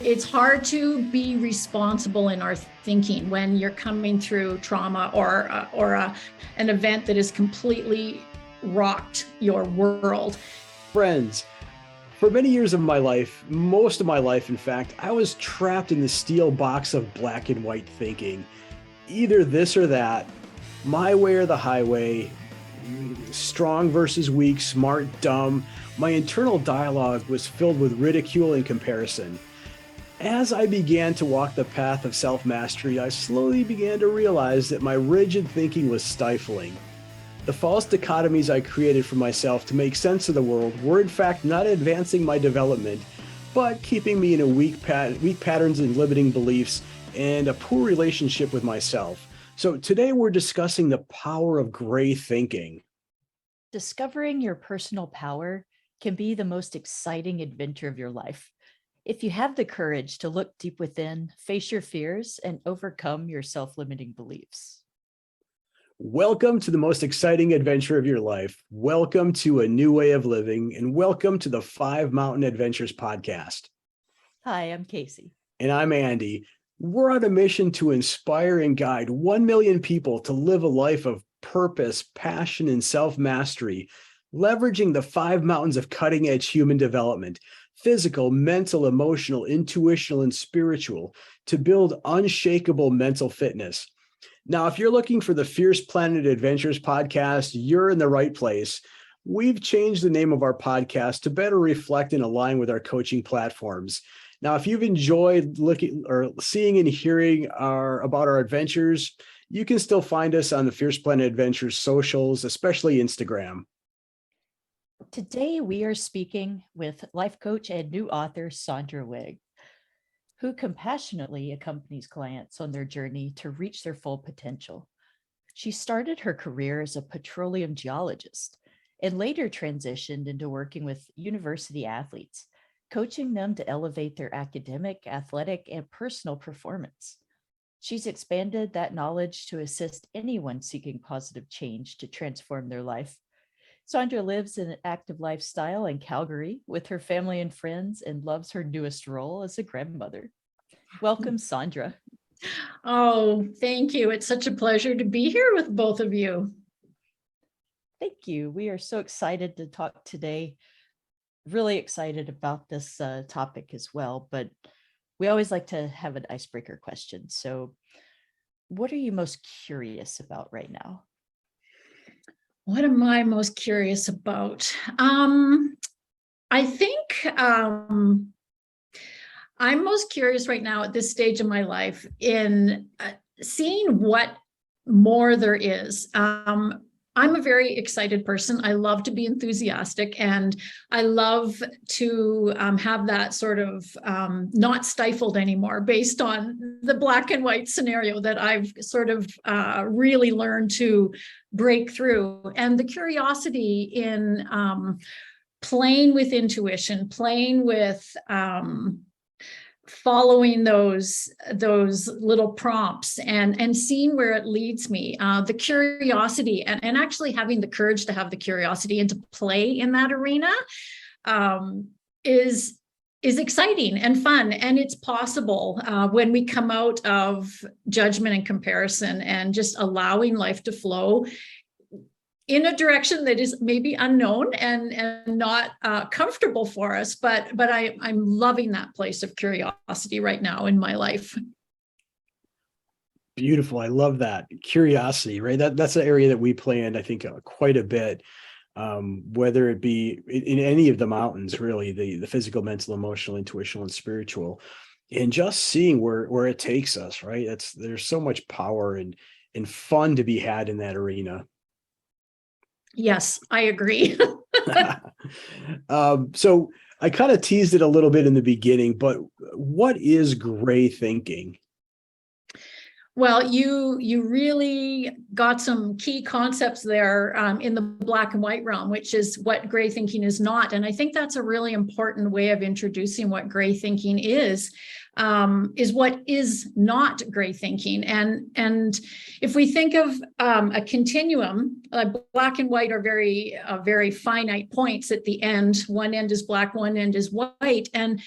It's hard to be responsible in our thinking when you're coming through trauma or an event that has completely rocked your world. Friends, for many years of my life, most of my life, in fact, I was trapped in the steel box of black and white thinking. Either this or that, my way or the highway, strong versus weak, smart, dumb. My internal dialogue was filled with ridicule and comparison. As I began to walk the path of self-mastery, I slowly began to realize that my rigid thinking was stifling. The false dichotomies I created for myself to make sense of the world were in fact not advancing my development, but keeping me in a weak patterns and limiting beliefs and a poor relationship with myself. So today we're discussing the power of gray thinking. Discovering your personal power can be the most exciting adventure of your life. If you have the courage to look deep within, face your fears, and overcome your self-limiting beliefs. Welcome to the most exciting adventure of your life. Welcome to a new way of living, and welcome to the 5 Mountain Adventures podcast. Hi, I'm Casey. And I'm Andy. We're on a mission to inspire and guide 1 million people to live a life of purpose, passion, and self-mastery, leveraging the 5 mountains of cutting-edge human development: physical, mental, emotional, intuitional, and spiritual, to build unshakable mental fitness. Now, if you're looking for the Fierce Planet Adventures podcast, you're in the right place. We've changed the name of our podcast to better reflect and align with our coaching platforms. Now, if you've enjoyed looking or seeing and hearing about our adventures, you can still find us on the Fierce Planet Adventures socials, especially Instagram. Today, we are speaking with life coach and new author, Sandra Wigg, who compassionately accompanies clients on their journey to reach their full potential. She started her career as a petroleum geologist and later transitioned into working with university athletes, coaching them to elevate their academic, athletic, and personal performance. She's expanded that knowledge to assist anyone seeking positive change to transform their life. Sandra lives an active lifestyle in Calgary with her family and friends and loves her newest role as a grandmother. Welcome, Sandra. Oh, thank you. It's such a pleasure to be here with both of you. Thank you. We are so excited to talk today. Really excited about this topic as well, but we always like to have an icebreaker question. So what are you most curious about right now? What am I most curious about? I think I'm most curious right now at this stage of my life in seeing what more there is. I'm a very excited person. I love to be enthusiastic, and I love to have that sort of not stifled anymore based on the black and white scenario that I've sort of really learned to break through. And the curiosity in playing with intuition, playing with following those little prompts and seeing where it leads me, the curiosity and actually having the courage to have the curiosity and to play in that arena is exciting and fun. And it's possible when we come out of judgment and comparison and just allowing life to flow in a direction that is maybe unknown and not comfortable for us, but I'm loving that place of curiosity right now in my life. Beautiful. I love that. Curiosity, right? That's an area that we play in, I think, quite a bit, whether it be in any of the mountains, really, the physical, mental, emotional, intuitional, and spiritual, and just seeing where it takes us, right? There's so much power and fun to be had in that arena. Yes, I agree. So I kind of teased it a little bit in the beginning, but what is gray thinking? Well, you really got some key concepts there in the black and white realm, which is what gray thinking is not. And I think that's a really important way of introducing what gray thinking is what is not gray thinking. And if we think of a continuum, black and white are very finite points at the end. One end is black, one end is white. And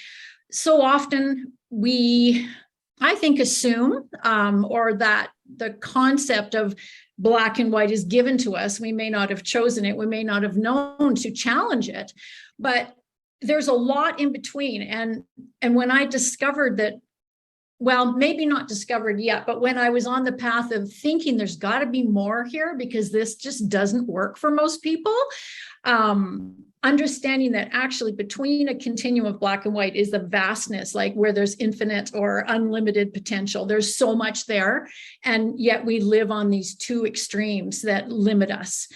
so often I think, assume, or that the concept of black and white is given to us. We may not have chosen it. We may not have known to challenge it, but there's a lot in between. And when I discovered that, well, maybe not discovered yet, but when I was on the path of thinking there's got to be more here because this just doesn't work for most people, understanding that actually between a continuum of black and white is the vastness, like where there's infinite or unlimited potential. There's so much there, and yet we live on these two extremes that limit us.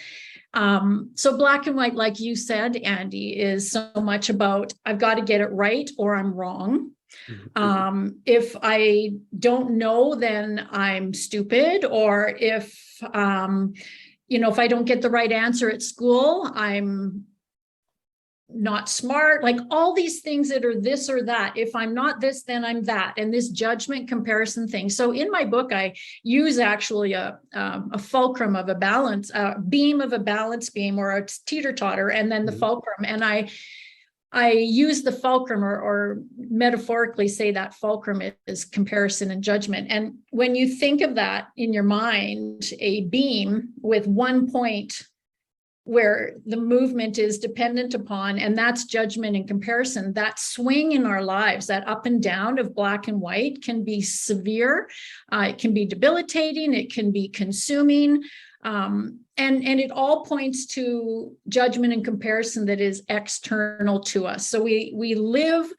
So black and white, like you said, Andy, is so much about I've got to get it right or I'm wrong. If I don't know, then I'm stupid. Or if, if I don't get the right answer at school, I'm not smart. Like all these things that are this or that. If I'm not this, then I'm that. And this judgment comparison thing. So in my book, I use actually a fulcrum of a balance, a beam of a balance beam, or a teeter-totter, and then the fulcrum. And I use the fulcrum, or metaphorically say that fulcrum is comparison and judgment. And when you think of that in your mind, a beam with one point where the movement is dependent upon, and that's judgment and comparison, that swing in our lives, that up and down of black and white can be severe. It can be debilitating. It can be consuming. And it all points to judgment and comparison that is external to us. So we live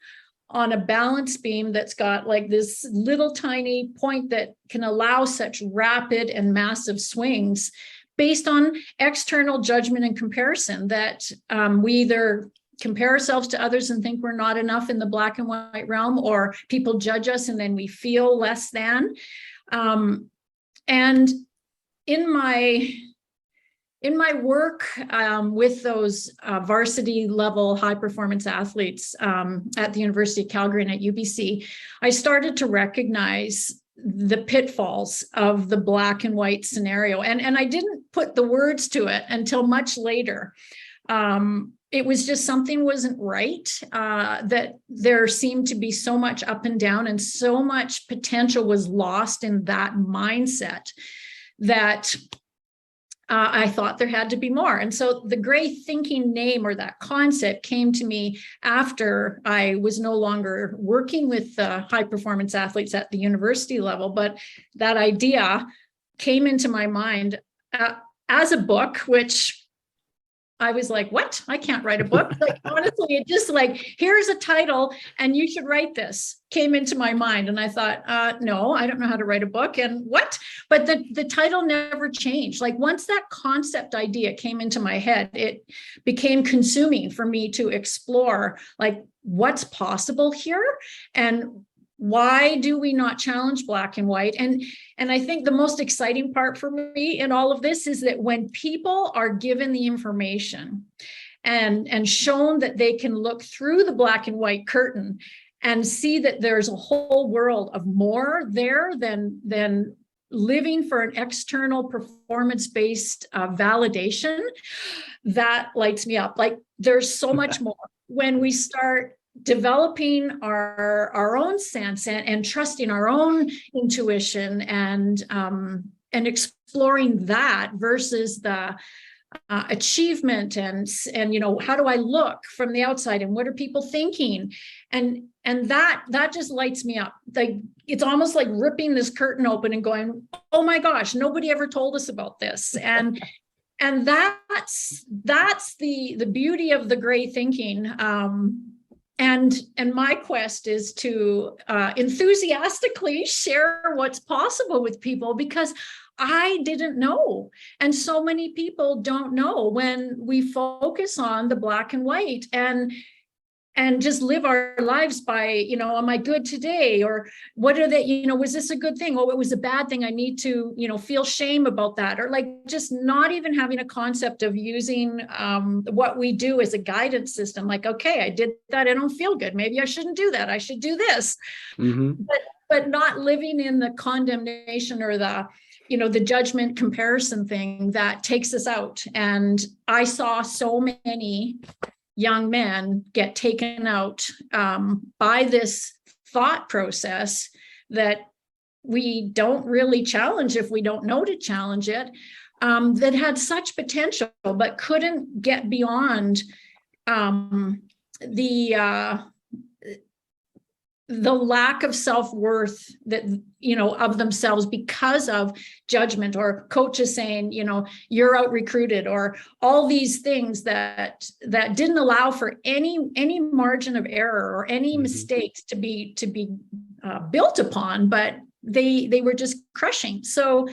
on a balance beam that's got like this little tiny point that can allow such rapid and massive swings based on external judgment and comparison, that we either compare ourselves to others and think we're not enough in the black and white realm, or people judge us and then we feel less than. And in my work with those varsity level high performance athletes at the University of Calgary and at UBC, I started to recognize the pitfalls of the black and white scenario. And I didn't put the words to it until much later. It was just something wasn't right, that there seemed to be so much up and down and so much potential was lost in that mindset that I thought there had to be more. And so the gray thinking name, or that concept, came to me after I was no longer working with high performance athletes at the university level. But that idea came into my mind as a book, which I was like, what? I can't write a book. Like, honestly, it just like, here's a title and you should write this, came into my mind. And I thought, no, I don't know how to write a book. And what? But the title never changed. Like once that concept idea came into my head, it became consuming for me to explore like what's possible here and why do we not challenge black and white? And I think the most exciting part for me in all of this is that when people are given the information and shown that they can look through the black and white curtain and see that there's a whole world of more there than living for an external performance-based validation, that lights me up. Like there's so much more when we start developing our own sense and trusting our own intuition and exploring that versus the achievement and how do I look from the outside and what are people thinking, and that just lights me up. Like it's almost like ripping this curtain open and going, oh my gosh, nobody ever told us about this. And that's the beauty of the gray thinking. And my quest is to enthusiastically share what's possible with people, because I didn't know. And so many people don't know when we focus on the black and white and just live our lives by, am I good today? Or what are they, was this a good thing? Oh, it was a bad thing. I need to, feel shame about that. Or like just not even having a concept of using what we do as a guidance system. Like, okay, I did that. I don't feel good. Maybe I shouldn't do that. I should do this. Mm-hmm. But not living in the condemnation or the judgment comparison thing that takes us out. And I saw so many young men get taken out by this thought process that we don't really challenge if we don't know to challenge it, that had such potential but couldn't get beyond the lack of self-worth that, of themselves because of judgment, or coaches saying, you're out recruited, or all these things that didn't allow for any margin of error or any mistakes to be built upon, but they were just crushing. So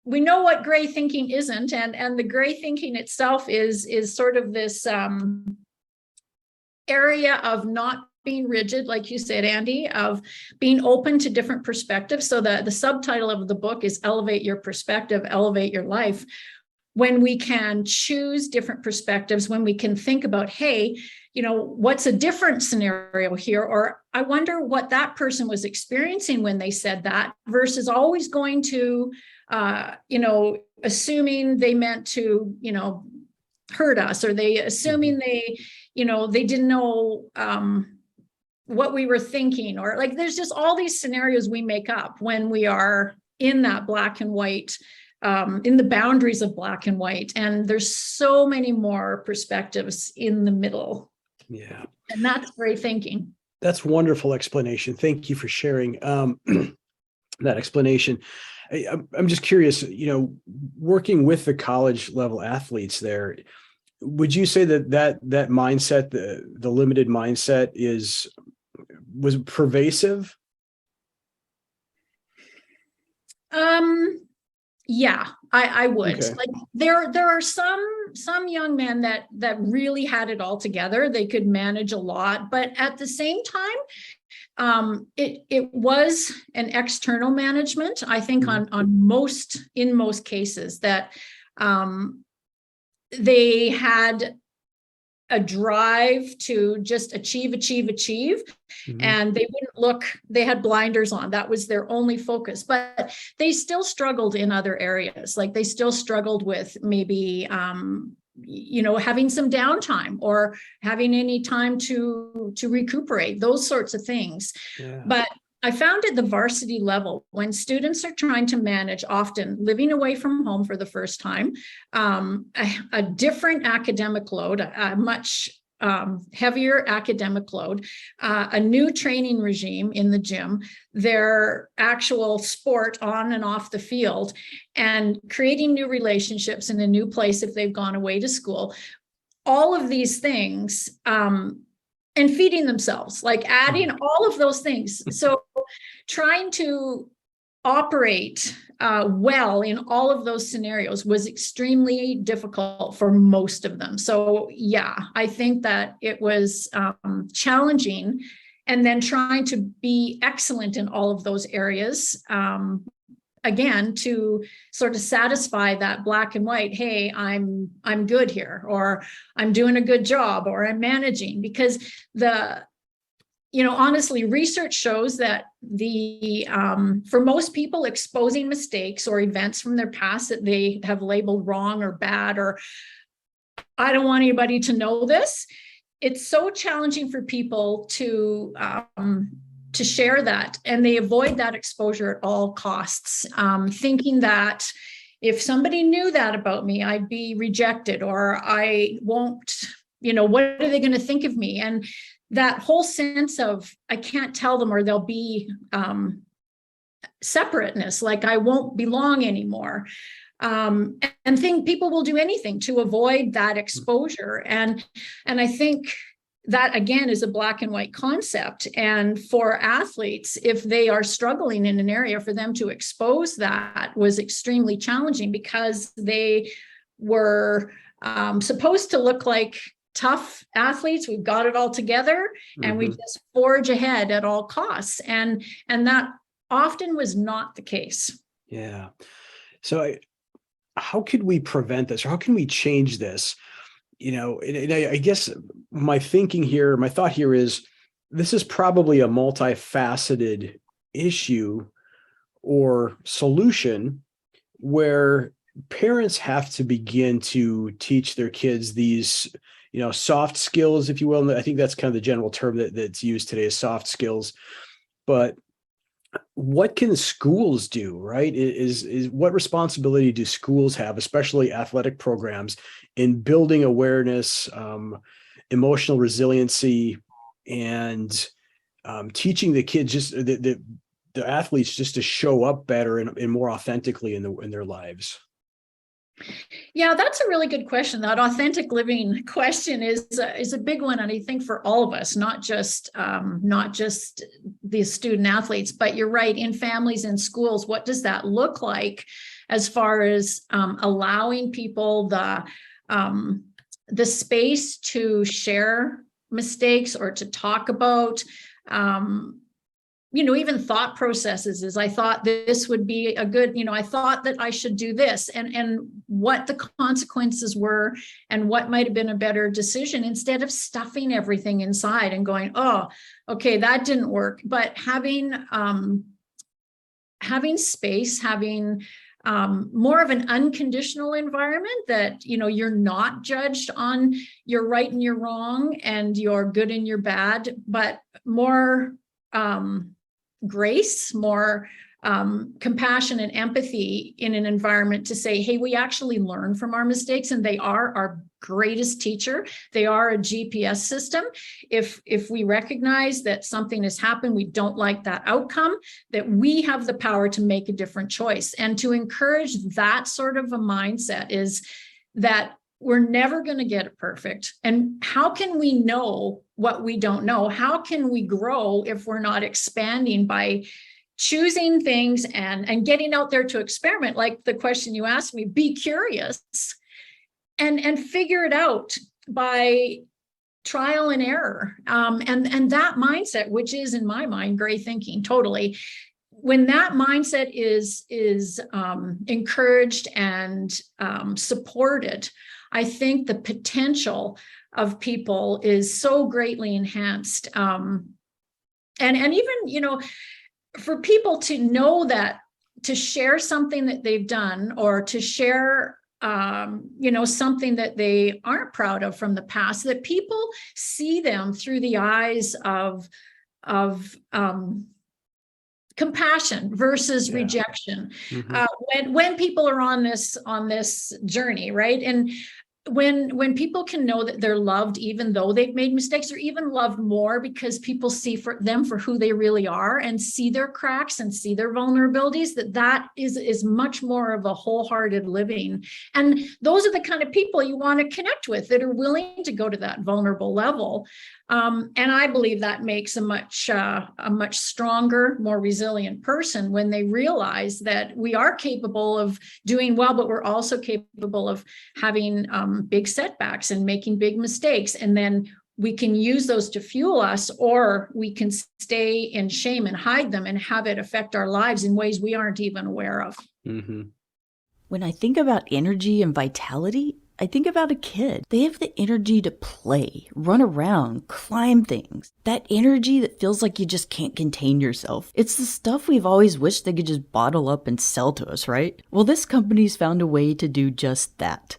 we know what gray thinking isn't, and the gray thinking itself is sort of this area of not being rigid, like you said, Andy, of being open to different perspectives. So the subtitle of the book is Elevate Your Perspective, Elevate Your Life. When we can choose different perspectives, when we can think about, hey, what's a different scenario here? Or I wonder what that person was experiencing when they said that, versus always going to, assuming they meant to, hurt us, or assuming they didn't know what we were thinking, or like, there's just all these scenarios we make up when we are in that black and white, in the boundaries of black and white. And there's so many more perspectives in the middle. Yeah. And that's great thinking. That's wonderful explanation. Thank you for sharing that explanation. I'm just curious, working with the college level athletes there, would you say that mindset, the limited mindset was pervasive? Yeah, I would. Okay. Like there are some young men that really had it all together. They could manage a lot, but at the same time, it was an external management. I think in most cases that they had a drive to just achieve. And they wouldn't look, they had blinders on. That was their only focus, but they still struggled in other areas. Like they still struggled with maybe, having some downtime, or having any time to recuperate, those sorts of things. Yeah. But I found at the varsity level, when students are trying to manage, often living away from home for the first time, a different academic load, a much heavier academic load, a new training regime in the gym, their actual sport on and off the field, and creating new relationships in a new place if they've gone away to school. All of these things, and feeding themselves, like adding all of those things. So trying to operate well in all of those scenarios was extremely difficult for most of them. So yeah, I think that it was challenging. And then trying to be excellent in all of those areas, again, to sort of satisfy that black and white, hey, I'm good here, or I'm doing a good job, or I'm managing. Because honestly, research shows that for most people, exposing mistakes or events from their past that they have labeled wrong or bad, or I don't want anybody to know this, it's so challenging for people to share that, and they avoid that exposure at all costs, thinking that if somebody knew that about me, I'd be rejected, or I won't, what are they going to think of me? And that whole sense of I can't tell them, or they'll be separateness, like I won't belong anymore. And think people will do anything to avoid that exposure. And I think that, again, is a black and white concept. And for athletes, if they are struggling in an area, for them to expose that was extremely challenging, because they were supposed to look like tough athletes. We've got it all together, and we just forge ahead at all costs. And that often was not the case. Yeah. So how could we prevent this, or how can we change this? And I guess my thought here is, this is probably a multifaceted issue or solution, where parents have to begin to teach their kids these, soft skills, if you will. And I think that's kind of the general term that's used today, is soft skills. But what can schools do, right? Is what responsibility do schools have, especially athletic programs, in building awareness, emotional resiliency, and teaching the kids, just the athletes, just to show up better and more authentically in their lives? Yeah, that's a really good question. That authentic living question is a big one, and I think for all of us, not just the student athletes, but you're right, in families and schools. What does that look like as far as allowing people the space to share mistakes or to talk about even thought processes? Is I thought this would be a good, I thought that I should do this, and what the consequences were and what might have been a better decision, instead of stuffing everything inside and going, oh, okay, that didn't work. But having space, having more of an unconditional environment that, you're not judged on your right and your wrong and your good and your bad, but more grace, more compassion and empathy in an environment to say, hey, we actually learn from our mistakes, and they are our greatest teacher. They are a GPS system. If we recognize that something has happened, we don't like that outcome, that we have the power to make a different choice. And to encourage that sort of a mindset is that we're never going to get it perfect. And how can we know what we don't know? How can we grow if we're not expanding by choosing things and getting out there to experiment? Like the question you asked me, be curious and figure it out by trial and error. And that mindset, which is in my mind, gray thinking, totally. When that mindset is encouraged and supported, I think the potential of people is so greatly enhanced. And even, for people to know that, to share something that they've done, or to share, something that they aren't proud of from the past, that people see them through the eyes of compassion versus rejection. Mm-hmm. When people are on this journey, right? And when people can know that they're loved, even though they've made mistakes, or even loved more because people see them for who they really are and see their cracks and see their vulnerabilities, that is much more of a wholehearted living. And those are the kind of people you want to connect with, that are willing to go to that vulnerable level. And I believe that makes a much stronger, more resilient person when they realize that we are capable of doing well, but we're also capable of having big setbacks and making big mistakes. And then we can use those to fuel us, or we can stay in shame and hide them and have it affect our lives in ways we aren't even aware of. Mm-hmm. When I think about energy and vitality, I think about a kid. They have the energy to play, run around, climb things. That energy that feels like you just can't contain yourself. It's the stuff we've always wished they could just bottle up and sell to us, right? Well, this company's found a way to do just that.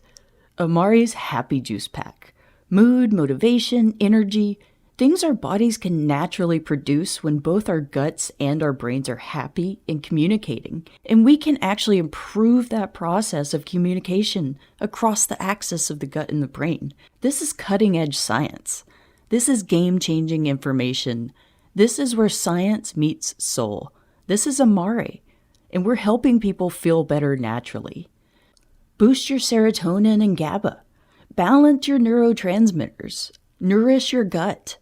Amari's Happy Juice Pack. Mood, motivation, energy, things our bodies can naturally produce when both our guts and our brains are happy and communicating. And we can actually improve that process of communication across the axis of the gut and the brain. This is cutting-edge science. This is game-changing information. This is where science meets soul. This is Amari, and we're helping people feel better naturally. Boost your serotonin and GABA. Balance your neurotransmitters. Nourish your gut.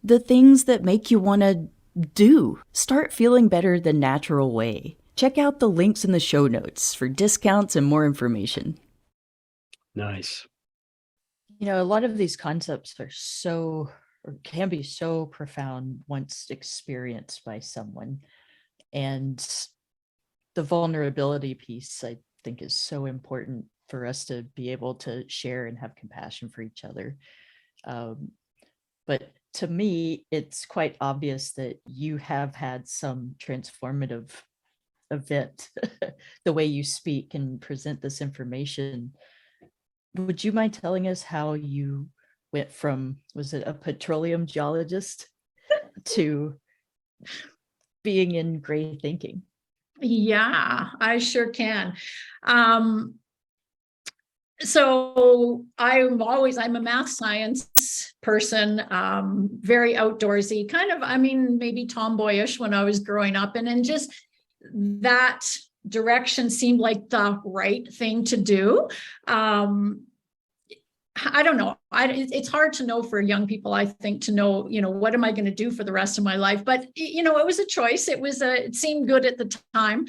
The things that make you want to do. Start feeling better the natural way. Check out the links in the show notes for discounts and more information. Nice. A lot of these concepts can be so profound once experienced by someone. And the vulnerability piece, I think, is so important for us to be able to share and have compassion for each other. But to me, it's quite obvious that you have had some transformative event, the way you speak and present this information. Would you mind telling us how you went from, was it a petroleum geologist to being in gray thinking? Yeah, I sure can. So I'm a math science person, very outdoorsy, kind of, I mean, maybe tomboyish when I was growing up, and then just that direction seemed like the right thing to do. I don't know. It's hard to know for young people, I think, to know, what am I going to do for the rest of my life? But, it was a choice. It seemed good at the time.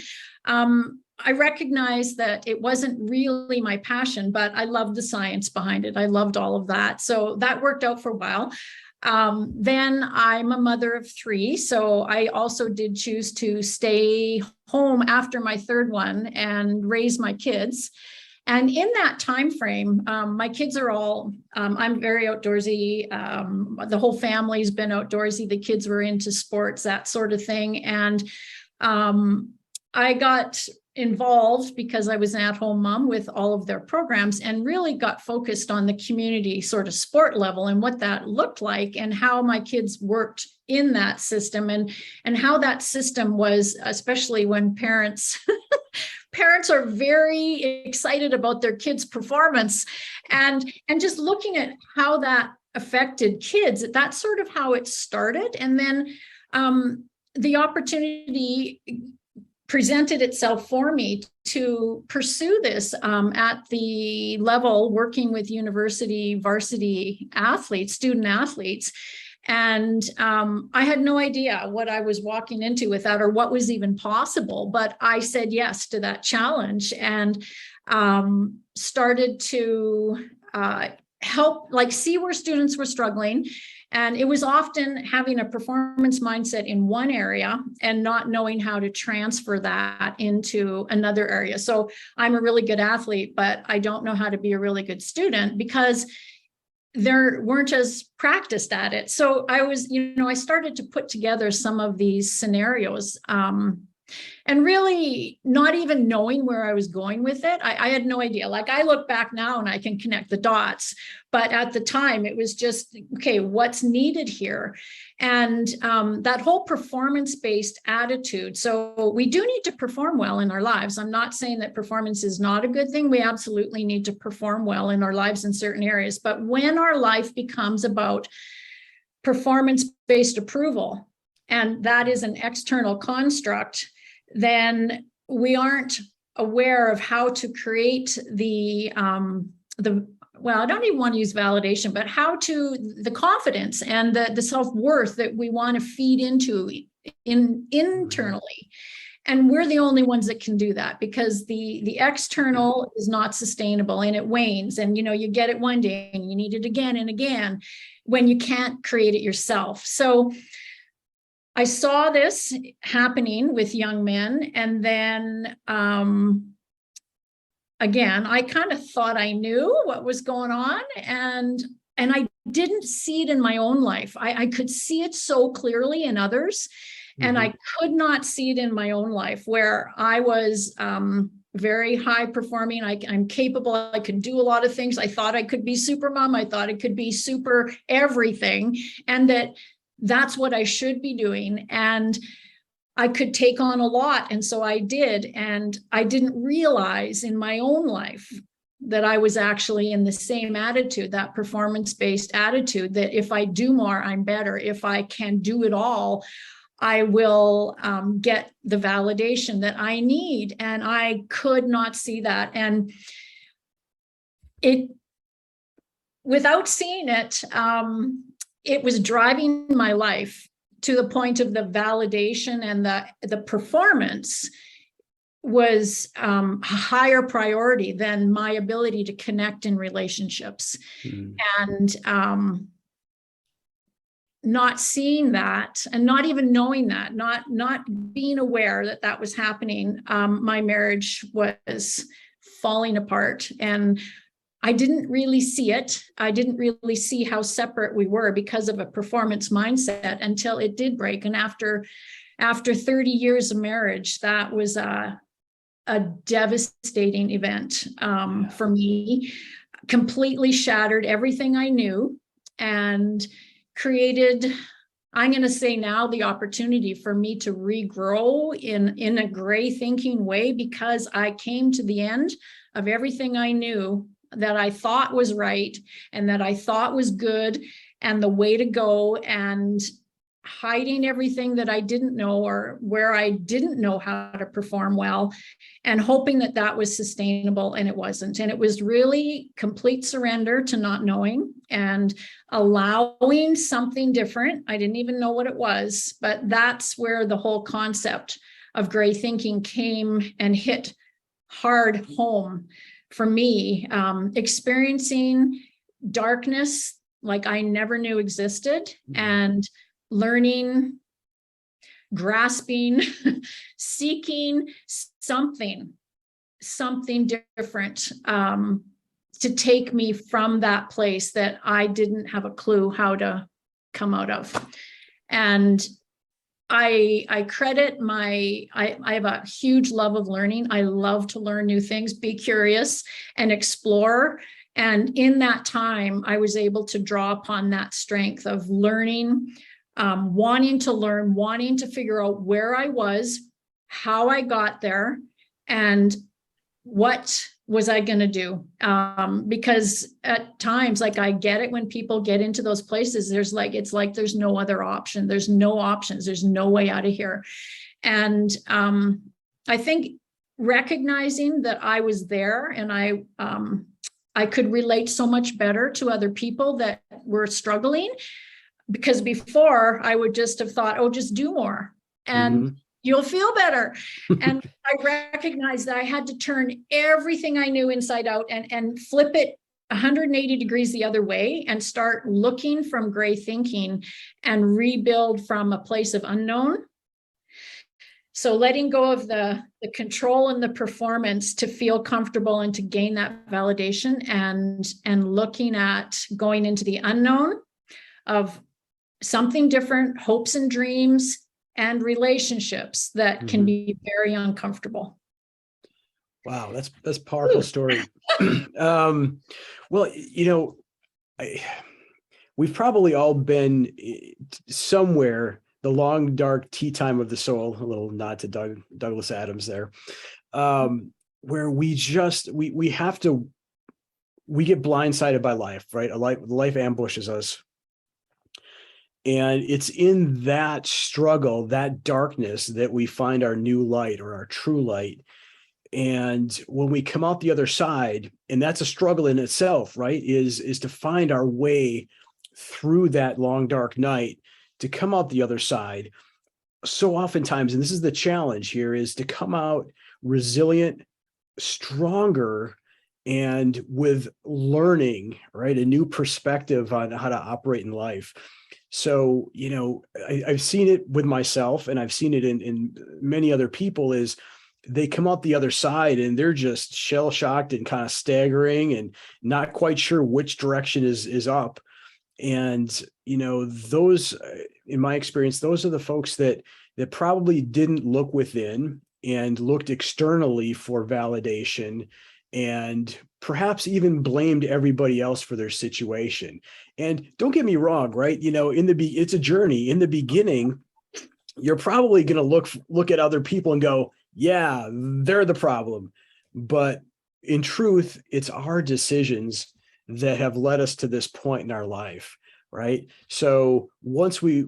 I recognized that it wasn't really my passion, but I loved the science behind it. I loved all of that. So that worked out for a while. Then I'm a mother of three. So I also did choose to stay home after my third one and raise my kids. And in that time frame, my kids are all, I'm very outdoorsy. The whole family's been outdoorsy. The kids were into sports, that sort of thing. And I got involved because I was an at-home mom with all of their programs, and really got focused on the community sort of sport level and what that looked like, and how my kids worked in that system, and how that system was, especially when parents are very excited about their kids' performance, and just looking at how that affected kids. That's sort of how it started. And then the opportunity presented itself for me to pursue this at the level, working with university varsity athletes, student athletes. And I had no idea what I was walking into with that, or what was even possible. But I said yes to that challenge, and started to help, see where students were struggling. And it was often having a performance mindset in one area and not knowing how to transfer that into another area. So I'm a really good athlete, but I don't know how to be a really good student because they weren't as practiced at it. So I started to put together some of these scenarios, and really not even knowing where I was going with it. I had no idea. I look back now and I can connect the dots, but at the time it was just, okay, what's needed here? And that whole performance-based attitude. So we do need to perform well in our lives. I'm not saying that performance is not a good thing. We absolutely need to perform well in our lives in certain areas. But when our life becomes about performance-based approval, and that is an external construct, then we aren't aware of how to create well, I don't even want to use validation, but the confidence and the self-worth that we want to feed into internally. And we're the only ones that can do that, because the external is not sustainable, and it wanes. And, you get it one day and you need it again and again when you can't create it yourself. So I saw this happening with young men. And then again, I kind of thought I knew what was going on, and I didn't see it in my own life. I could see it so clearly in others, and I could not see it in my own life, where I was very high performing. I'm capable. I could do a lot of things. I thought I could be super mom. I thought I could be super everything, and that's what I should be doing. And I could take on a lot. And so I did. And I didn't realize in my own life that I was actually in the same attitude, that performance-based attitude, that if I do more, I'm better. If I can do it all, I will get the validation that I need. And I could not see that. And without seeing it, it was driving my life to the point of the validation, and the performance was a higher priority than my ability to connect in relationships. And not seeing that, and not even knowing that, not being aware that was happening, my marriage was falling apart. And I didn't really see it. I didn't really see how separate we were because of a performance mindset until it did break. And after 30 years of marriage, that was a devastating event for me. Completely shattered everything I knew. and created, I'm going to say now, the opportunity for me to regrow in a gray thinking way, because I came to the end of everything I knew that I thought was right and that I thought was good and the way to go, and hiding everything that I didn't know or where I didn't know how to perform well, and hoping that that was sustainable, and it wasn't. And it was really complete surrender to not knowing and allowing something different. I didn't even know what it was, but that's where the whole concept of gray thinking came and hit hard home for me. Experiencing darkness like I never knew existed, and learning, grasping, seeking something different, to take me from that place that I didn't have a clue how to come out of. And I credit I have a huge love of learning. I love to learn new things, be curious and explore. And in that time, I was able to draw upon that strength of learning, wanting to learn, wanting to figure out where I was, how I got there, and what was I going to do? Because at times, like, I get it when people get into those places, it's like there's no other option. There's no options. There's no way out of here. And I think recognizing that I was there, and I could relate so much better to other people that were struggling, because before I would just have thought, oh, just do more and you'll feel better. And I recognized that I had to turn everything I knew inside out and flip it 180 degrees the other way, and start looking from gray thinking and rebuild from a place of unknown. So letting go of the control and the performance to feel comfortable and to gain that validation, and looking at going into the unknown of something different, hopes and dreams and relationships that can be very uncomfortable. Wow, that's a powerful story. Well, we've probably all been somewhere, the long, dark tea time of the soul, a little nod to Douglas Adams there, where we get blindsided by life, right? Life ambushes us. And it's in that struggle, that darkness, that we find our new light, or our true light. And when we come out the other side, and that's a struggle in itself, right? Is to find our way through that long, dark night, to come out the other side. So oftentimes, and this is the challenge here, is to come out resilient, stronger, and with learning, right? A new perspective on how to operate in life. So, I've seen it with myself, and I've seen it in many other people, is they come out the other side and they're just shell shocked and kind of staggering and not quite sure which direction is up. And, those, in my experience, those are the folks that probably didn't look within and looked externally for validation, and perhaps even blamed everybody else for their situation. And don't get me wrong, right? It's a journey. In the beginning, you're probably going to look at other people and go, yeah, they're the problem. But in truth, it's our decisions that have led us to this point in our life, right? So once we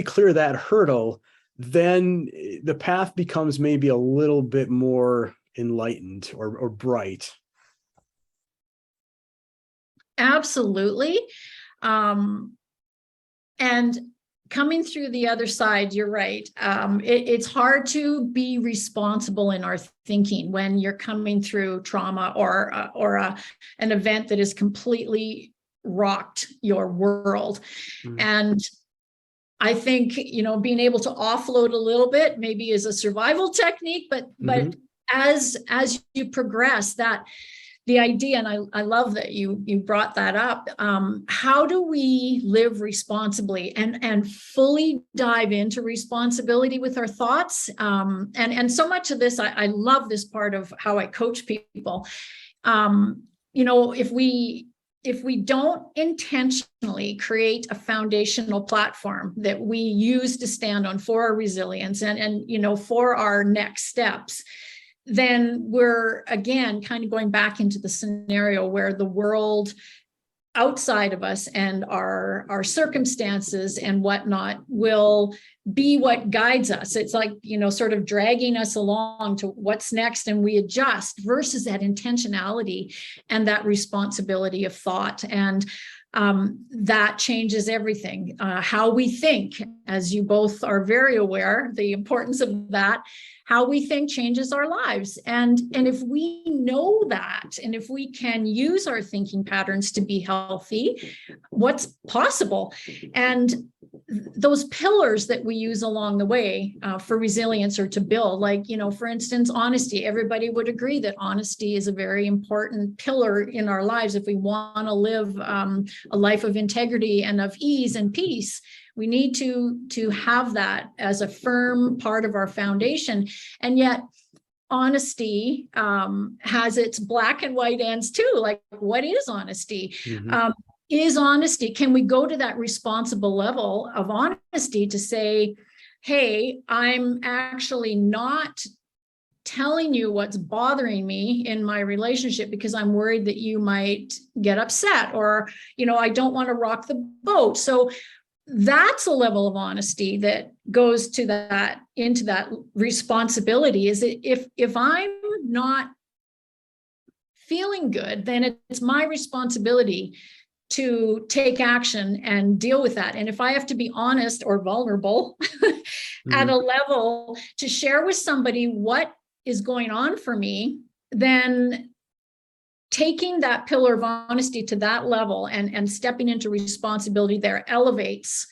clear that hurdle, then the path becomes maybe a little bit more enlightened or bright. Absolutely. And coming through the other side, you're right. It's hard to be responsible in our thinking when you're coming through trauma or an event that has completely rocked your world. And I think, being able to offload a little bit maybe is a survival technique, but as you progress, that the idea, and I love that you brought that up. How do we live responsibly and fully dive into responsibility with our thoughts? And so much of this, I love this part of how I coach people. If if we don't intentionally create a foundational platform that we use to stand on for our resilience and for our next steps, then we're again kind of going back into the scenario where the world outside of us and our circumstances and whatnot will be what guides us. It's like, sort of dragging us along to what's next, and we adjust, versus that intentionality and that responsibility of thought. And that changes everything. How we think, as you both are very aware, the importance of that. How we think changes our lives. And if we know that, and if we can use our thinking patterns to be healthy, what's possible? And those pillars that we use along the way for resilience or to build, like, for instance, honesty. Everybody would agree that honesty is a very important pillar in our lives if we want to live a life of integrity and of ease and peace. We need to have that as a firm part of our foundation. And yet honesty has its black and white ends too. Like, what is honesty? Mm-hmm. Is honesty, can we go to that responsible level of honesty to say, hey, I'm actually not telling you what's bothering me in my relationship because I'm worried that you might get upset, or, I don't want to rock the boat. So that's a level of honesty that goes to that, into that responsibility. Is that if I'm not feeling good, then it's my responsibility to take action and deal with that. And if I have to be honest or vulnerable at a level to share with somebody what is going on for me, then taking that pillar of honesty to that level and stepping into responsibility there elevates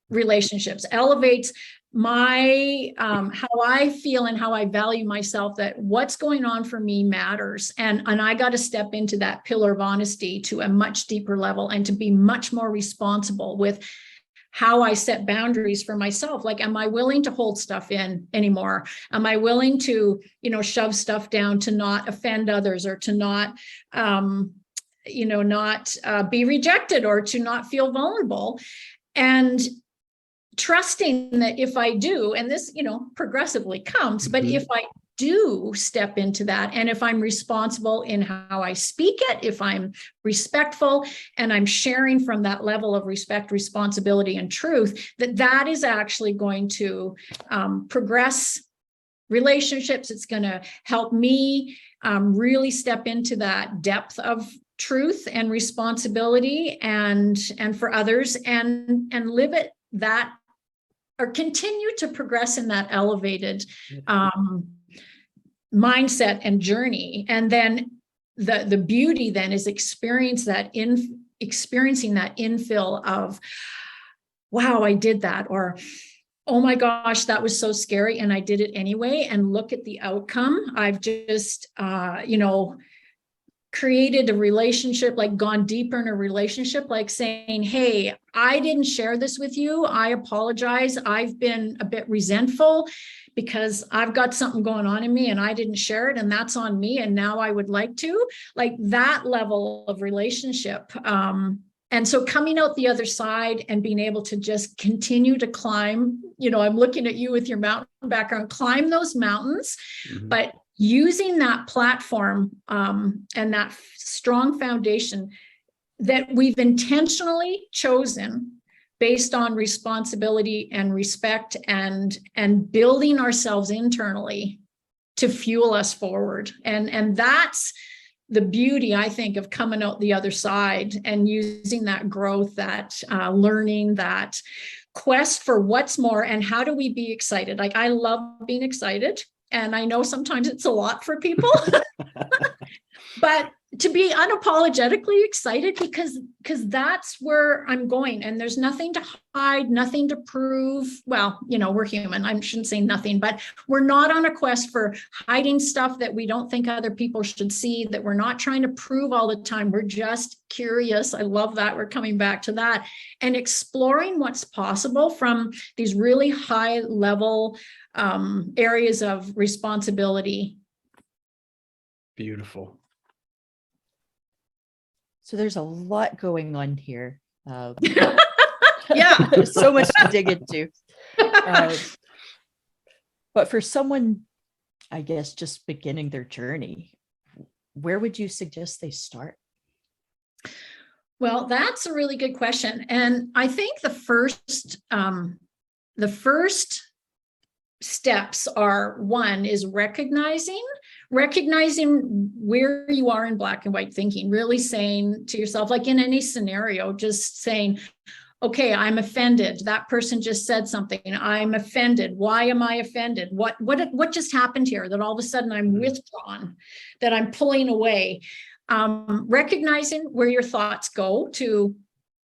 relationships, elevates my how I feel and how I value myself, that what's going on for me matters. And I got to step into that pillar of honesty to a much deeper level and to be much more responsible with how I set boundaries for myself. Like, am I willing to hold stuff in anymore? Am I willing to, shove stuff down to not offend others, or to not, not be rejected, or to not feel vulnerable? And trusting that if I do, and this, progressively comes, but if I do step into that, and if I'm responsible in how I speak it, if I'm respectful and I'm sharing from that level of respect, responsibility, and truth, that is actually going to progress relationships. It's going to help me really step into that depth of truth and responsibility and for others, and live it that, or continue to progress in that elevated mindset and journey. And then the beauty then is experiencing that infill of, wow, I did that, or, oh my gosh, that was so scary and I did it anyway. And look at the outcome. I've just, created a relationship, like gone deeper in a relationship, like saying, hey, I didn't share this with you. I apologize. I've been a bit resentful because I've got something going on in me and I didn't share it, and that's on me. And now I would like to, like, that level of relationship. And so coming out the other side and being able to just continue to climb, I'm looking at you with your mountain background, climb those mountains, but using that platform and that strong foundation that we've intentionally chosen based on responsibility and respect and building ourselves internally to fuel us forward. And that's the beauty, I think, of coming out the other side and using that growth, that learning, that quest for what's more, and how do we be excited? Like, I love being excited. And I know sometimes it's a lot for people, but to be unapologetically excited because that's where I'm going, and there's nothing to hide, nothing to prove. Well, we're human. I shouldn't say nothing, but we're not on a quest for hiding stuff that we don't think other people should see, that we're not trying to prove all the time. We're just curious. I love that. We're coming back to that and exploring what's possible from these really high level areas of responsibility. Beautiful. So there's a lot going on here. Yeah. There's so much to dig into. But for someone, I guess, just beginning their journey, where would you suggest they start? Well, that's a really good question. And I think the first steps are, one is recognizing where you are in black and white thinking, really saying to yourself, like in any scenario, just saying, okay, I'm offended. That person just said something. I'm offended. Why am I offended? What just happened here that all of a sudden I'm withdrawn, that I'm pulling away? Recognizing where your thoughts go to,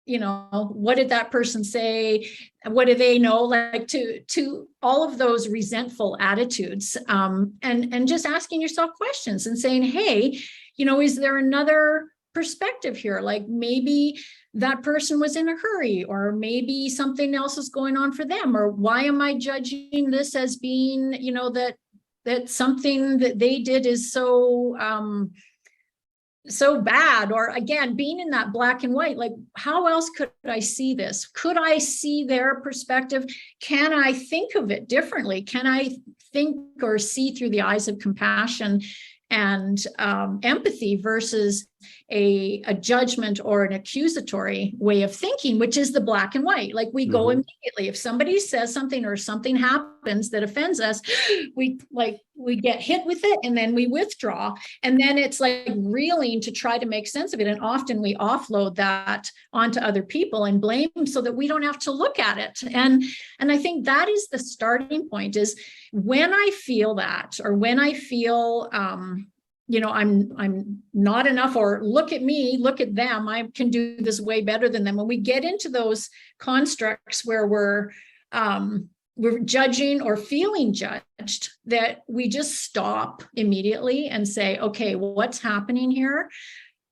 what did that person say? What do they know? Like to all of those resentful attitudes, and just asking yourself questions and saying, hey, is there another perspective here? Like maybe that person was in a hurry, or maybe something else is going on for them, or why am I judging this as being, that something that they did is so bad? Or again, being in that black and white, like how else could I see this? Could I see their perspective? Can I think of it differently? Can I think or see through the eyes of compassion and empathy versus a judgment or an accusatory way of thinking, which is the black and white? Like we go immediately. If somebody says something or something happens that offends us, we get hit with it and then we withdraw. And then it's like reeling to try to make sense of it. And often we offload that onto other people and blame them so that we don't have to look at it. And I think that is the starting point, is when I feel that, or when I feel, I'm not enough, or look at me, look at them, I can do this way better than them. When we get into those constructs where we're judging or feeling judged, that we just stop immediately and say, okay, what's happening here?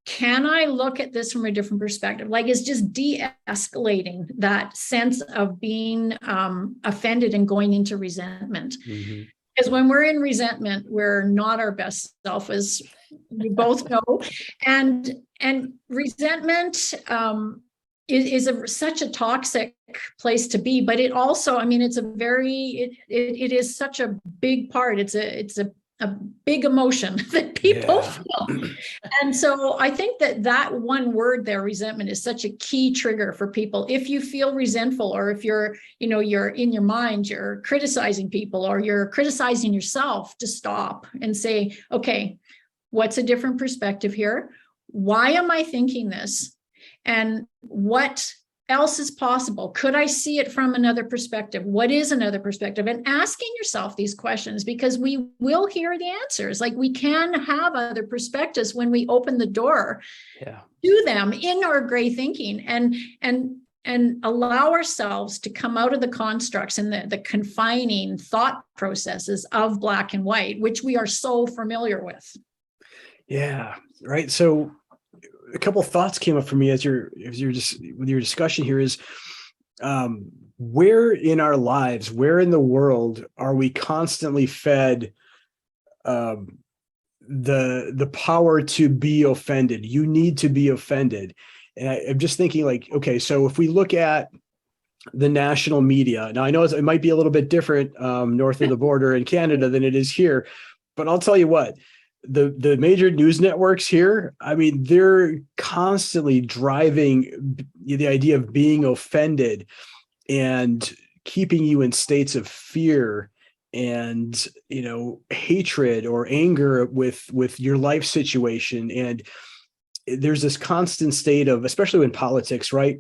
Can I look at this from a different perspective? Like it's just de-escalating that sense of being offended and going into resentment. Because when we're in resentment, we're not our best self, as we both know. And resentment is such a toxic place to be. But it also, it's a very, it is such a big part. It's a big emotion that people feel. And so I think that one word there, resentment, is such a key trigger for people. If you feel resentful, or if you're in your mind, you're criticizing people, or you're criticizing yourself, to stop and say, okay, what's a different perspective here? Why am I thinking this? And what else is possible? Could I see it from another perspective? What is another perspective? And asking yourself these questions, because we will hear the answers. Like we can have other perspectives when we open the door to them in our gray thinking, and allow ourselves to come out of the constructs and the confining thought processes of black and white, which we are so familiar with. Yeah, right. So a couple of thoughts came up for me as you're just with your discussion here is, where in our lives, where in the world are we constantly fed the power to be offended? You need to be offended. And I'm just thinking, like, okay, so if we look at the national media, now I know it might be a little bit different north of the border in Canada than it is here, but I'll tell you what, the major news networks here, they're constantly driving the idea of being offended and keeping you in states of fear and, hatred or anger with your life situation. And there's this constant state of, especially in politics, right?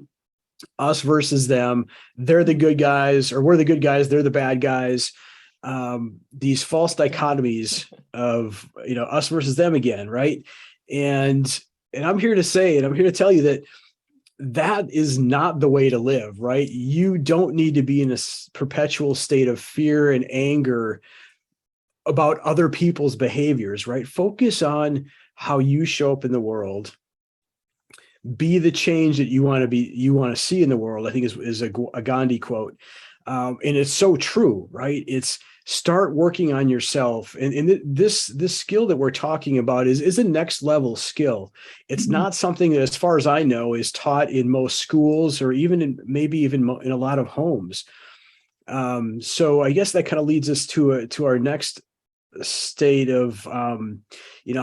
Us versus them. They're the good guys, or we're the good guys, they're the bad guys. These false dichotomies of, us versus them again, right? And I'm here to say, and I'm here to tell you that is not the way to live, right? You don't need to be in a perpetual state of fear and anger about other people's behaviors, right? Focus on how you show up in the world. Be the change that you want to see in the world, I think is a Gandhi quote. And it's so true, right? It's start working on yourself. And this skill that we're talking about is a next level skill. It's not something that, as far as I know, is taught in most schools or even maybe even in a lot of homes. So I guess that kind of leads us to our next state of,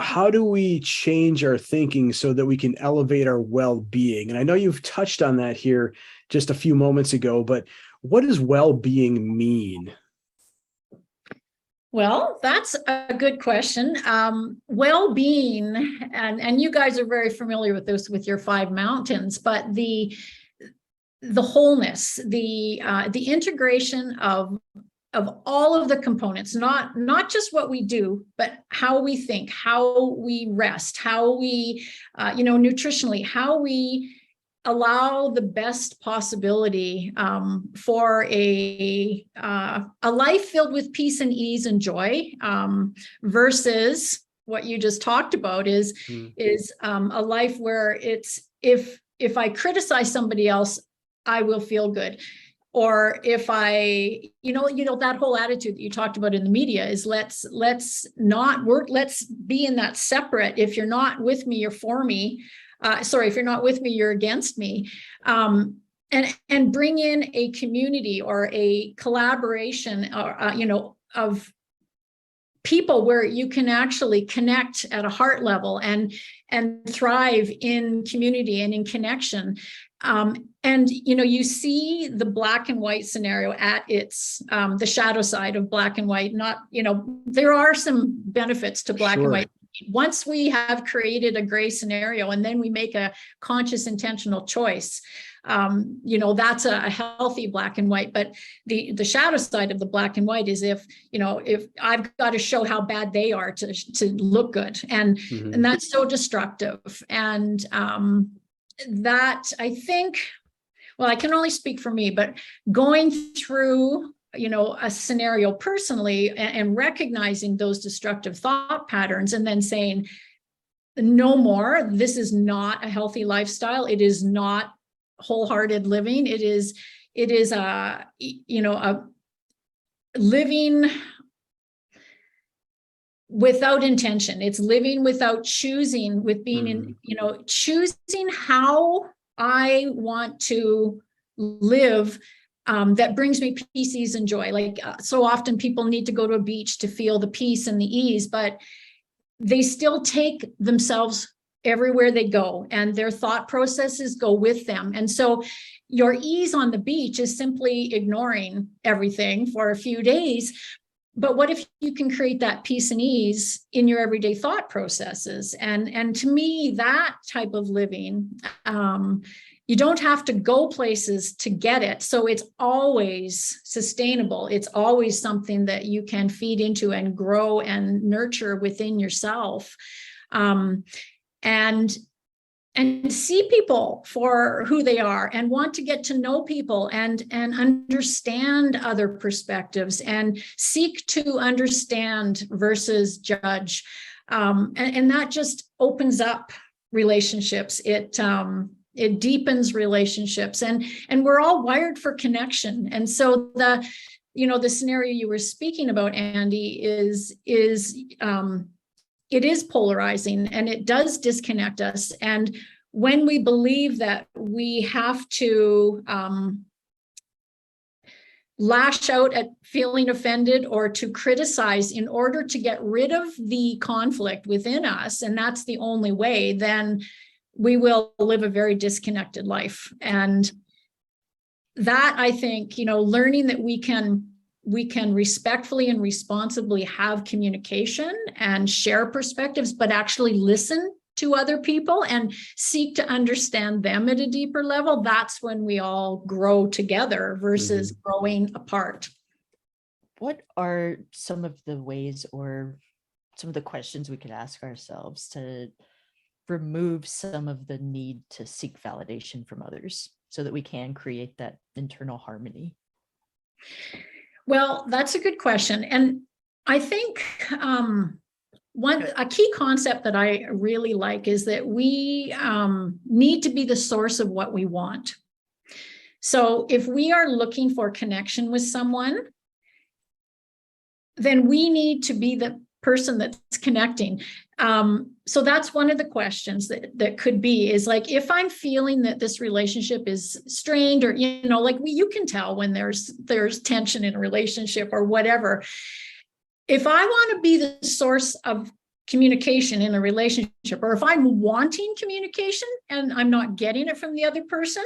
how do we change our thinking so that we can elevate our well-being? And I know you've touched on that here just a few moments ago, but what does well-being mean? Well, that's a good question. Well-being, and you guys are very familiar with this with your 5 mountains, but the wholeness, the integration of all of the components, not just what we do, but how we think, how we rest, how we, nutritionally, how we allow the best possibility for a life filled with peace and ease and joy, versus what you just talked about is a life where it's if I criticize somebody else, I will feel good. Or if I, that whole attitude that you talked about in the media is let's not work, let's be in that separate. If you're not with me, you're for me. If you're not with me, you're against me. And bring in a community or a collaboration, of people where you can actually connect at a heart level and thrive in community and in connection. And you see the black and white scenario at its the shadow side of black and white. Not, there are some benefits to black and white. Once we have created a gray scenario and then we make a conscious, intentional choice, that's a healthy black and white. But the shadow side of the black and white is if I've got to show how bad they are to look good, and that's so destructive. And that, I think, well, I can only speak for me, but going through a scenario personally and recognizing those destructive thought patterns and then saying, no more, this is not a healthy lifestyle. It is not wholehearted living. It is a living without intention. It's living without choosing, with being in, choosing how I want to live. That brings me peace, ease, and joy. Like so often people need to go to a beach to feel the peace and the ease, but they still take themselves everywhere they go and their thought processes go with them. And so your ease on the beach is simply ignoring everything for a few days. But what if you can create that peace and ease in your everyday thought processes? And to me, that type of living, you don't have to go places to get it. So it's always sustainable. It's always something that you can feed into and grow and nurture within yourself. And see people for who they are and want to get to know people and understand other perspectives and seek to understand versus judge. And that just opens up relationships. It deepens relationships, and we're all wired for connection. And so the scenario you were speaking about, Andy, is it is polarizing and it does disconnect us. And when we believe that we have to lash out at feeling offended or to criticize in order to get rid of the conflict within us, and that's the only way, then we will live a very disconnected life. And that, I think, learning that we can respectfully and responsibly have communication and share perspectives, but actually listen to other people and seek to understand them at a deeper level, that's when we all grow together versus growing apart. What are some of the ways or some of the questions we could ask ourselves to remove some of the need to seek validation from others so that we can create that internal harmony? Well, that's a good question. And I think a key concept that I really like is that we need to be the source of what we want. So if we are looking for connection with someone, then we need to be the person that's connecting. So that's one of the questions that could be, is like, if I'm feeling that this relationship is strained, or, like you can tell when there's tension in a relationship or whatever. If I want to be the source of communication in a relationship, or if I'm wanting communication and I'm not getting it from the other person,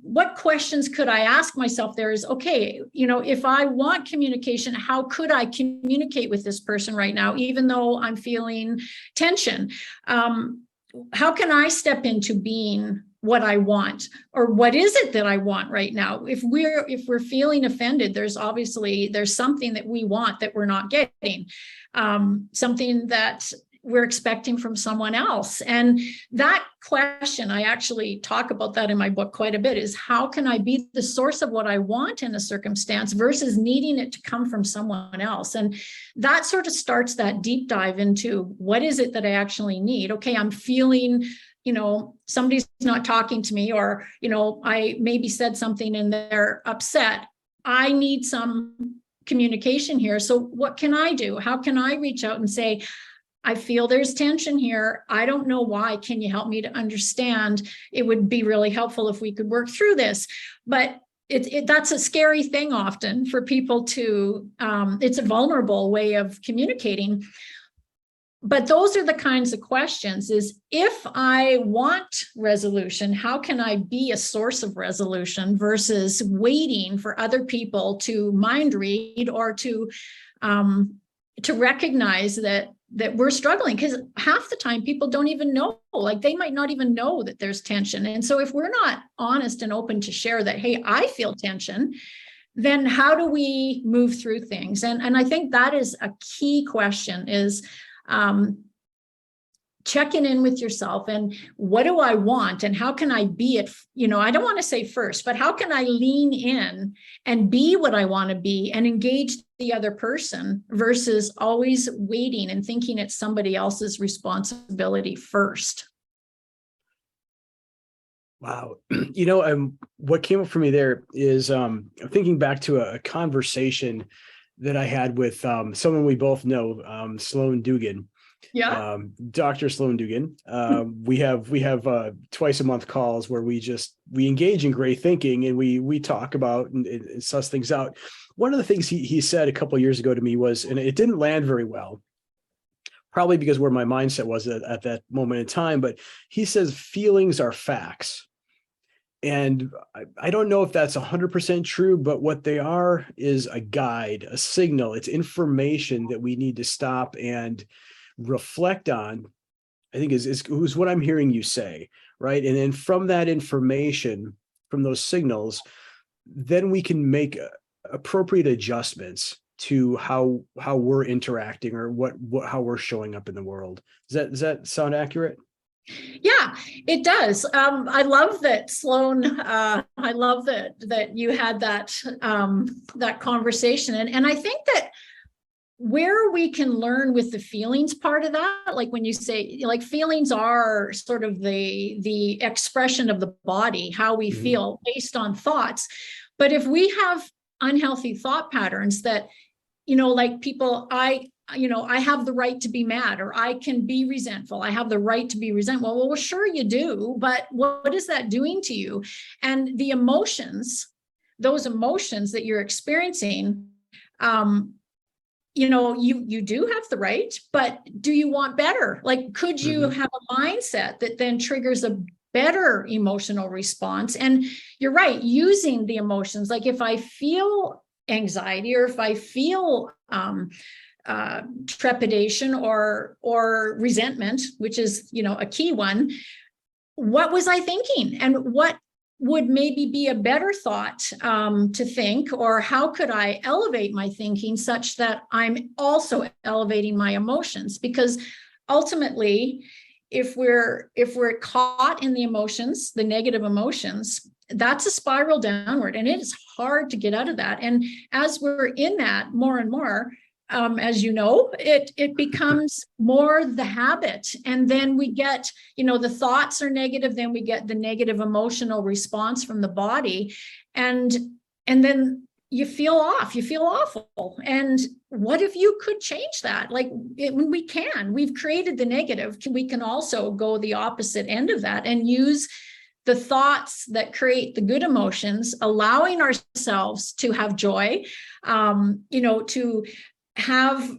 what questions could I ask myself there is, okay, if I want communication, how could I communicate with this person right now, even though I'm feeling tension? How can I step into being what I want, or what is it that I want right now? If we're feeling offended, there's something that we want that we're not getting, something that we're expecting from someone else. And that question, I actually talk about that in my book quite a bit, is how can I be the source of what I want in a circumstance versus needing it to come from someone else? And that sort of starts that deep dive into, what is it that I actually need? Okay, I'm feeling, somebody's not talking to me, or, I maybe said something and they're upset. I need some communication here. So what can I do? How can I reach out and say, I feel there's tension here. I don't know why. Can you help me to understand? It would be really helpful if we could work through this. But that's a scary thing often for people to, it's a vulnerable way of communicating. But those are the kinds of questions, is if I want resolution, how can I be a source of resolution versus waiting for other people to mind read, or to recognize that we're struggling? Because half the time people don't even know, like they might not even know that there's tension. And so if we're not honest and open to share that, hey, I feel tension, then how do we move through things? And I think that is a key question, is checking in with yourself, and what do I want, and how can I be it? I don't want to say first, but how can I lean in and be what I want to be and engage the other person versus always waiting and thinking it's somebody else's responsibility first. Wow. What came up for me there is thinking back to a conversation that I had with someone we both know, Sloan Dugan. Yeah. Dr. Sloan Dugan. We have twice a month calls where we engage in great thinking, and we talk about and suss things out. One of the things he said a couple of years ago to me was, and it didn't land very well, probably because where my mindset was at that moment in time, but he says feelings are facts. And I don't know if that's 100% true, but what they are is a guide, a signal. It's information that we need to stop and reflect on, I think is what I'm hearing you say, right? And then from that information, from those signals, then we can make appropriate adjustments to how we're interacting, or how we're showing up in the world. Does that sound accurate? Yeah, it does. I love that, Sloan. I love that you had that conversation, and I think that where we can learn with the feelings part of that, like when you say, like, feelings are sort of the expression of the body, how we feel based on thoughts. But if we have unhealthy thought patterns that, like people, I have the right to be mad, or I can be resentful. I have the right to be resentful. Well, sure you do, but what is that doing to you? And the emotions, those emotions that you're experiencing, you do have the right, but do you want better? Like, could you have a mindset that then triggers a better emotional response? And you're right, using the emotions, like if I feel anxiety, or if I feel trepidation or resentment, which is, a key one, what was I thinking? And what would maybe be a better thought to think, or how could I elevate my thinking such that I'm also elevating my emotions? Because ultimately, if we're caught in the emotions, the negative emotions, that's a spiral downward, and it is hard to get out of that. And as we're in that more and more, as you know, it becomes more the habit. And then we get, the thoughts are negative, then we get the negative emotional response from the body. And then you feel off, you feel awful. And what if you could change that? Like we've created the negative. We can also go the opposite end of that and use the thoughts that create the good emotions, allowing ourselves to have joy, to have,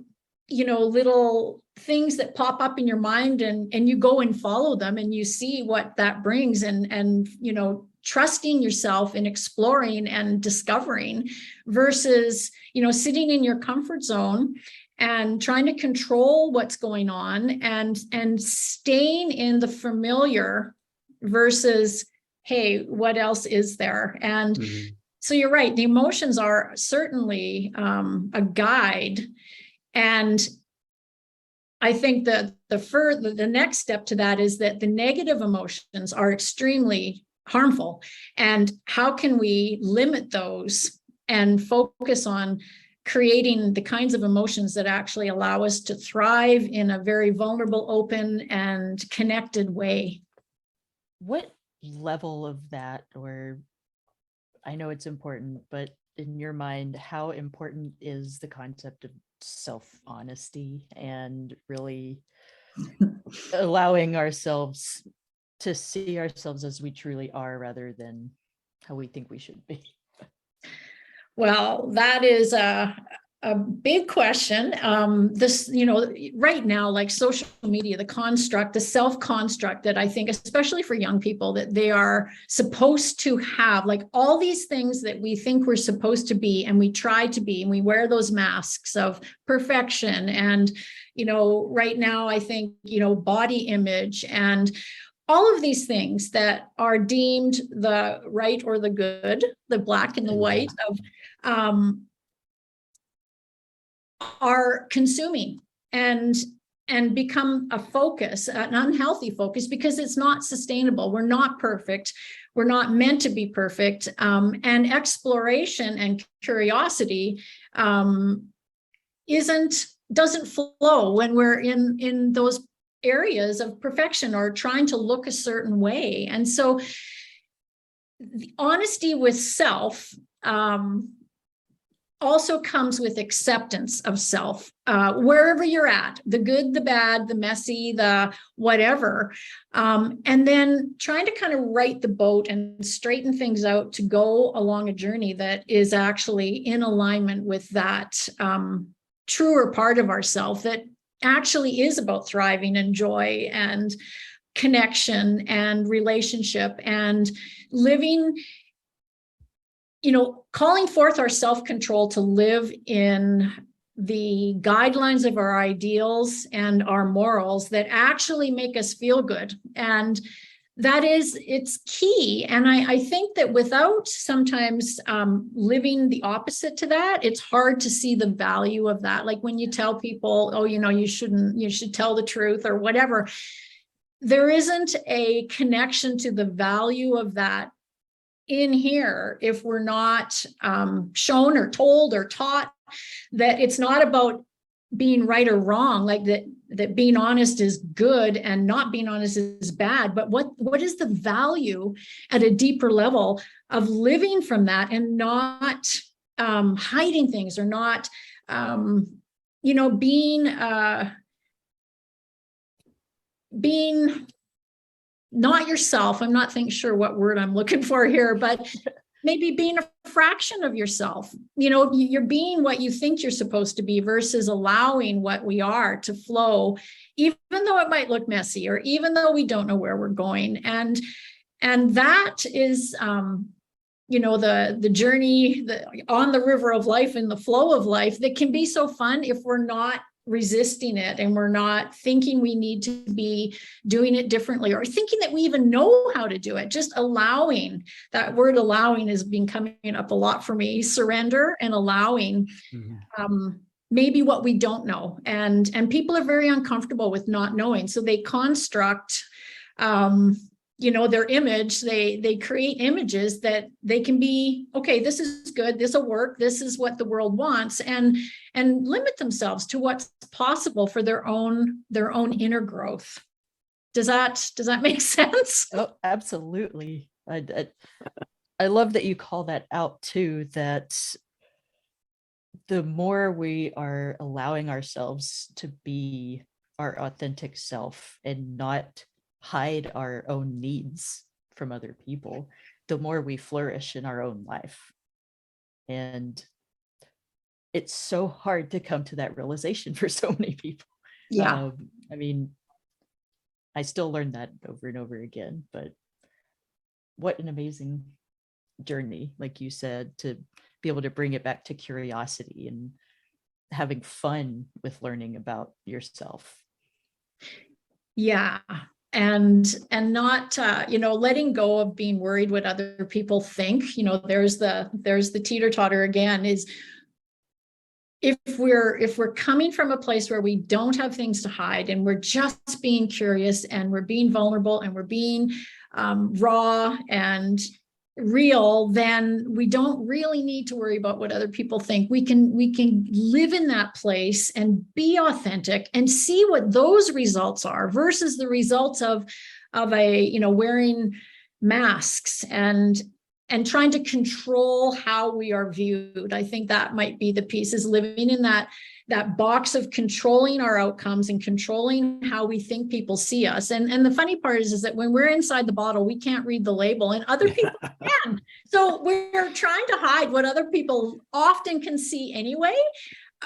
little things that pop up in your mind, and you go and follow them and you see what that brings, and trusting yourself in exploring and discovering versus, sitting in your comfort zone and trying to control what's going on and staying in the familiar versus, hey, what else is there? And so you're right. The emotions are certainly a guide. And I think that the next step to that is that the negative emotions are extremely harmful. And how can we limit those and focus on creating the kinds of emotions that actually allow us to thrive in a very vulnerable, open, and connected way? What level of that, or I know it's important, but in your mind, how important is the concept of self-honesty and really allowing ourselves to see ourselves as we truly are rather than how we think we should be? Well, that is a big question. This, right now, like social media, the self-construct that I think, especially for young people, that they are supposed to have, like all these things that we think we're supposed to be, and we try to be, and we wear those masks of perfection. And, right now, I think, body image and all of these things that are deemed the right or the good, the black and the white of, are consuming and become a focus, an unhealthy focus, because it's not sustainable. We're not perfect. We're not meant to be perfect. And exploration and curiosity doesn't flow when we're in those areas of perfection or trying to look a certain way. And so the honesty with self also comes with acceptance of self, wherever you're at, the good, the bad, the messy, the whatever. And then trying to kind of right the boat and straighten things out to go along a journey that is actually in alignment with that truer part of ourself that actually is about thriving and joy and connection and relationship and living, calling forth our self-control to live in the guidelines of our ideals and our morals that actually make us feel good. And it's key. And I think that without sometimes living the opposite to that, it's hard to see the value of that. Like when you tell people, oh, you should tell the truth or whatever, there isn't a connection to the value of that in here if we're not shown or told or taught that it's not about being right or wrong, like that being honest is good and not being honest is bad, but what is the value at a deeper level of living from that and not hiding things or not being not yourself. I'm not sure what word I'm looking for here, but maybe being a fraction of yourself. You're being what you think you're supposed to be versus allowing what we are to flow, even though it might look messy or even though we don't know where we're going. And that is, the journey on the river of life and the flow of life that can be so fun if we're not resisting it and we're not thinking we need to be doing it differently or thinking that we even know how to do it. Just allowing. That word allowing has been coming up a lot for me. Surrender and allowing maybe what we don't know. And people are very uncomfortable with not knowing. So they construct their image, they create images that they can be, okay, this is good, this will work, this is what the world wants, and limit themselves to what's possible for their own inner growth. Does that make sense? Oh, absolutely. I love that you call that out too, that the more we are allowing ourselves to be our authentic self and not hide our own needs from other people, the more we flourish in our own life. And it's so hard to come to that realization for so many people. Yeah. I mean, I still learn that over and over again, but what an amazing journey, like you said, to be able to bring it back to curiosity and having fun with learning about yourself. Yeah. And not, letting go of being worried what other people think. There's the teeter-totter again, is if we're coming from a place where we don't have things to hide and we're just being curious and we're being vulnerable and we're being raw and real, then we don't really need to worry about what other people think. We can live in that place and be authentic and see what those results are versus the results of wearing masks and trying to control how we are viewed. I think that might be the piece, is living in that box of controlling our outcomes and controlling how we think people see us. And the funny part is that when we're inside the bottle, we can't read the label and other people can. So we're trying to hide what other people often can see anyway,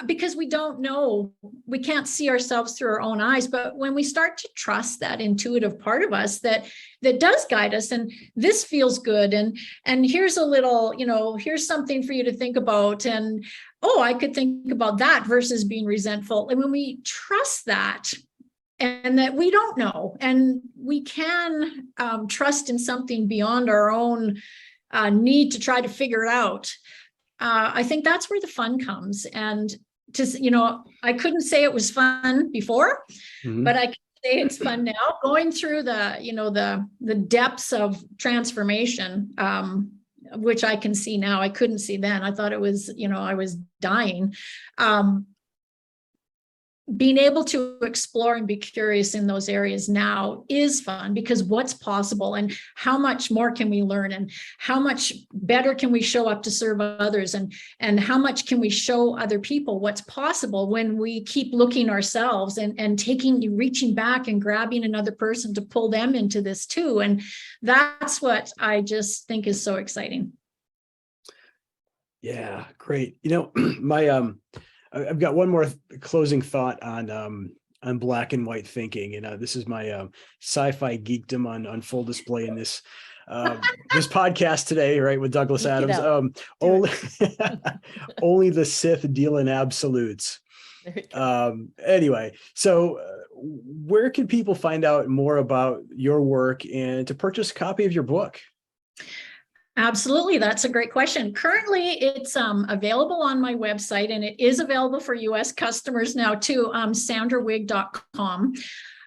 because we don't know, we can't see ourselves through our own eyes. But when we start to trust that intuitive part of us that does guide us, and this feels good, and here's a little, here's something for you to think about, and oh, I could think about that, versus being resentful. And when we trust that, and that we don't know, and we can trust in something beyond our own need to try to figure it out, I think that's where the fun comes. And I couldn't say it was fun before, but I can say it's fun now, going through the depths of transformation, which I can see now. I couldn't see then. I thought it was, I was dying. Being able to explore and be curious in those areas now is fun, because what's possible and how much more can we learn, and how much better can we show up to serve others, and how much can we show other people what's possible when we keep looking ourselves and reaching back and grabbing another person to pull them into this too. And that's what I just think is so exciting. Yeah, great. I've got one more closing thought on black and white thinking, and this is my sci-fi geekdom on full display in this this podcast today, right, with Douglas Adams. Only the Sith deal in absolutes. Anyway, so where can people find out more about your work and to purchase a copy of your book? Absolutely. That's a great question. Currently, it's available on my website, and it is available for US customers now too, sandrawigg.com.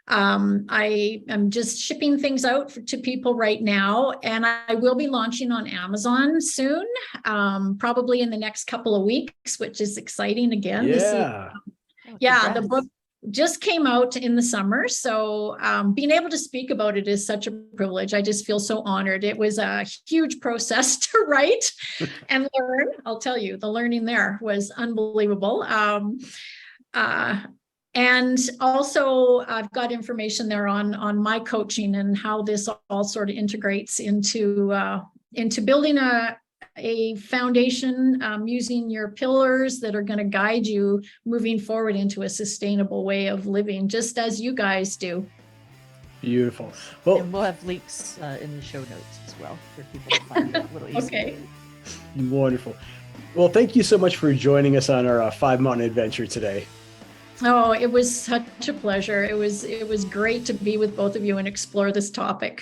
I am just shipping things out to people right now, and I will be launching on Amazon soon, probably in the next couple of weeks, which is exciting again. Yeah. The book just came out in the summer. So being able to speak about it is such a privilege. I just feel so honored. It was a huge process to write and learn. I'll tell you, the learning there was unbelievable. And also I've got information there on my coaching and how this all sort of integrates into building a foundation, using your pillars that are going to guide you moving forward into a sustainable way of living, just as you guys do. Beautiful. Well, and we'll have links in the show notes as well for people to find it a little easier. Okay. Wonderful. Well, thank you so much for joining us on our 5-mountain adventure today. Oh, it was such a pleasure. It was great to be with both of you and explore this topic.